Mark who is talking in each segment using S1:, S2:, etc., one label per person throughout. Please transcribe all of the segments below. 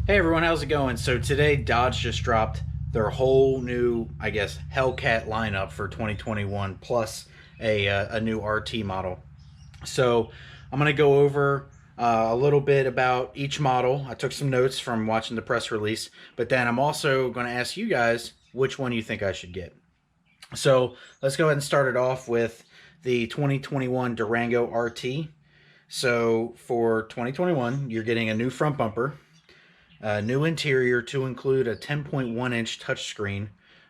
S1: Hey everyone, how's it going? So today Dodge just dropped their whole new, I guess, Hellcat lineup for 2021 plus a new RT model. So I'm going to go over a little bit about each model. I took some notes from watching the press release, but then I'm also going to ask you guys which one you think I should get. So let's go ahead and start it off with the 2021 Durango RT. So for 2021, you're getting a new front bumper, new interior to include a 10.1-inch touchscreen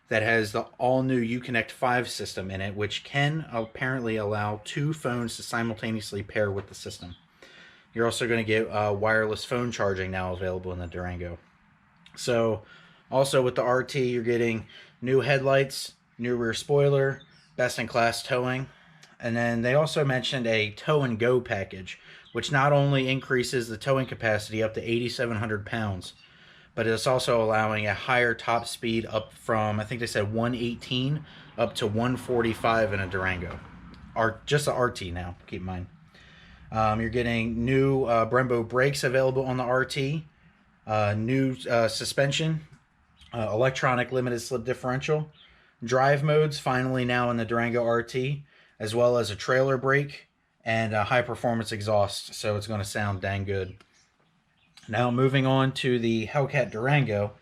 S1: that has the all-new Uconnect 5 system in it, which can apparently allow two phones to simultaneously pair with the system. You're also going to get wireless phone charging now available in the Durango. So also with the RT, you're getting new headlights, new rear spoiler, best-in-class towing, and then they also mentioned a tow and go package, which not only increases the towing capacity up to 8,700 pounds, but it's also allowing a higher top speed up from, I think they said 118 up to 145 in a Durango. Or just the RT now, keep in mind. You're getting new Brembo brakes available on the RT, new suspension, electronic limited slip differential, drive modes finally now in the Durango RT, as well as a trailer brake and a high performance exhaust, so it's going to sound dang good. Now moving on to the Hellcat Durango.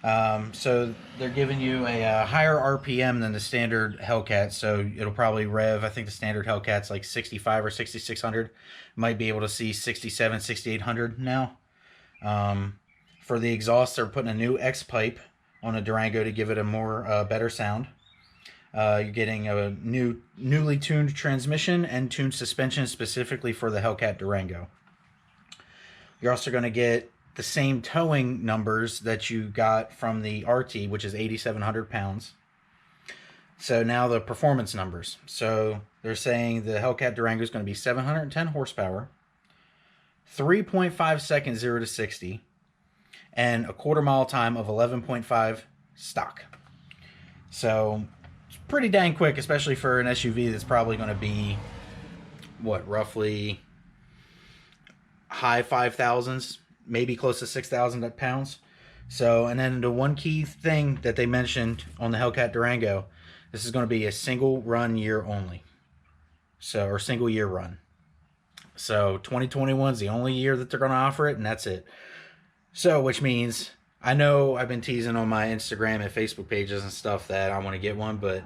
S1: So they're giving you a higher RPM than the standard Hellcat, so it'll probably rev, I think the standard Hellcat's like 65 or 6600. Might be able to see 67, 6800 now. For the exhaust, they're putting a new X pipe on a Durango to give it a more better sound. You're getting a newly tuned transmission and tuned suspension specifically for the Hellcat Durango. You're also going to get the same towing numbers that you got from the RT, which is 8,700 pounds. So now the performance numbers. So they're saying the Hellcat Durango is going to be 710 horsepower, 3.5 seconds 0 to 60, and a quarter mile time of 11.5 stock. So it's pretty dang quick, especially for an SUV that's probably going to be, what, roughly high 5,000s, maybe close to 6,000 pounds. So, and then the one key thing that they mentioned on the Hellcat Durango, this is going to be a single run year only. So, or single year run. So 2021 is the only year that they're going to offer it, and that's it. So, which means, I know I've been teasing on my Instagram and Facebook pages and stuff that I want to get one, but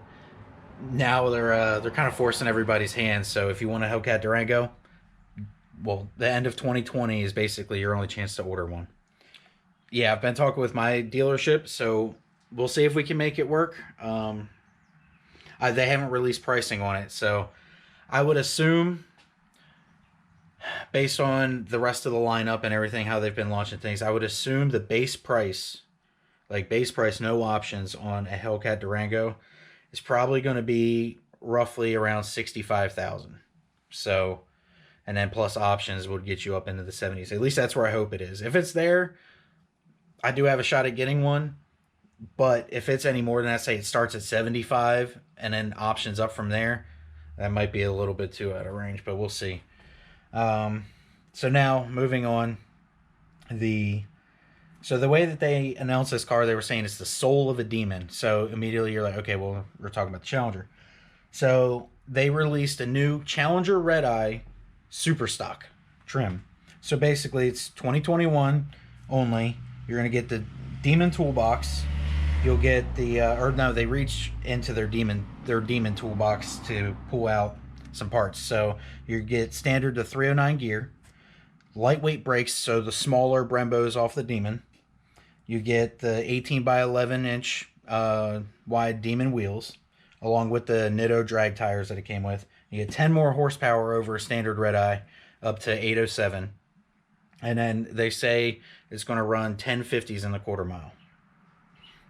S1: now they're kind of forcing everybody's hands. So if you want a Hellcat Durango, well, the end of 2020 is basically your only chance to order one. Yeah, I've been talking with my dealership, so we'll see if we can make it work. They haven't released pricing on it, so I would assume, based on the rest of the lineup and everything, how they've been launching things, I would assume the base price, no options on a Hellcat Durango, is probably going to be roughly around 65,000. So, and then plus options would get you up into the 70s. At least that's where I hope it is. If it's there, I do have a shot at getting one. But if it's any more than that, say it starts at 75 and then options up from there, that might be a little bit too out of range, but we'll see. So now moving on, so the way that they announced this car, they were saying it's the soul of a demon. So immediately you're like, okay, well, we're talking about the Challenger. So they released a new Challenger Redeye super stock trim. So basically it's 2021 only. You're going to get the Demon toolbox. You'll get the they reach into their Demon toolbox to pull out some parts. So you get standard to 309 gear, lightweight brakes, so the smaller Brembos off the Demon. You get the 18 by 11 inch wide Demon wheels, along with the Nitto drag tires that it came with. You get 10 more horsepower over a standard Redeye, up to 807. And then they say it's going to run 1050s in the quarter mile.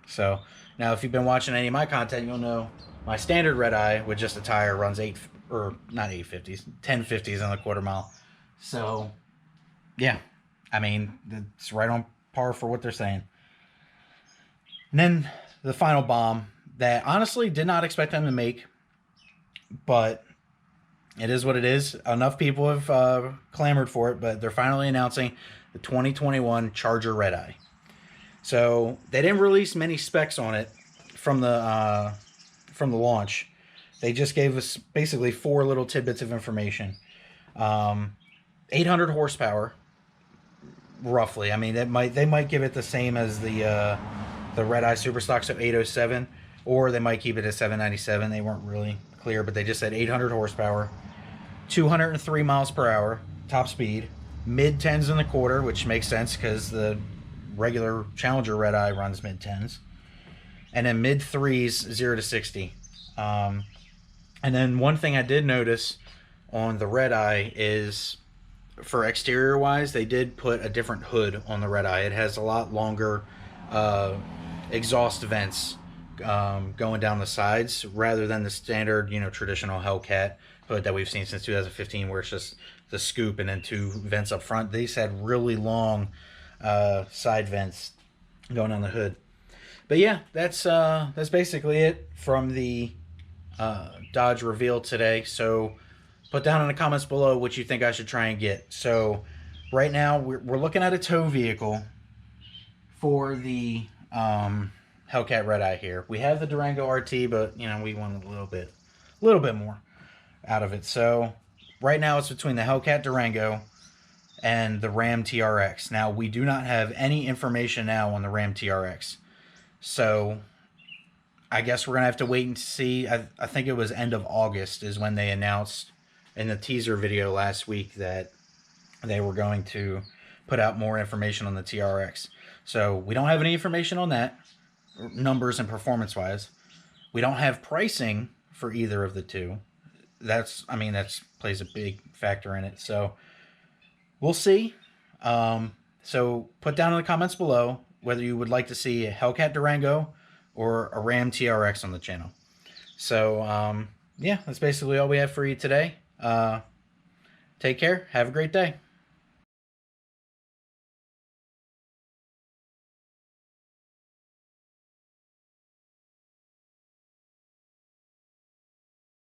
S1: So now if you've been watching any of my content, you'll know my standard Redeye with just a tire runs 1050s in the quarter mile. So yeah, I mean, it's right on par for what they're saying. And then the final bomb that honestly did not expect them to make, but it is what it is. Enough people have clamored for it, but they're finally announcing the 2021 Charger Redeye. So they didn't release many specs on it from the launch. They just gave us basically 4 little tidbits of information. 800 horsepower, roughly. I mean, they might give it the same as the Redeye Superstock, so 807, or they might keep it at 797. They weren't really clear, but they just said 800 horsepower, 203 miles per hour top speed, mid 10s in the quarter, which makes sense because the regular Challenger Redeye runs mid 10s, and then mid 3s 0 to 60. And then one thing I did notice on the Redeye is, for exterior wise, they did put a different hood on the Redeye. It has a lot longer exhaust vents going down the sides rather than the standard, traditional Hellcat hood that we've seen since 2015, where it's just the scoop and then 2 vents up front. These had really long side vents going on the hood. But yeah, that's basically it from the Dodge reveal today. So put down in the comments below what you think I should try and get. So right now we're looking at a tow vehicle for the Hellcat Redeye here. We have the Durango RT, but we want a little bit more out of it. So right now it's between the Hellcat Durango and the Ram TRX. Now we do not have any information now on the Ram TRX. So I guess we're gonna have to wait and see. I think it was end of August is when they announced in the teaser video last week that they were going to put out more information on the TRX. So we don't have any information on that, numbers and performance wise. We don't have pricing for either of the two. That plays a big factor in it. So we'll see. So put down in the comments below whether you would like to see a Hellcat Durango or a Ram TRX on the channel. So yeah, that's basically all we have for you today. Take care. Have a great day.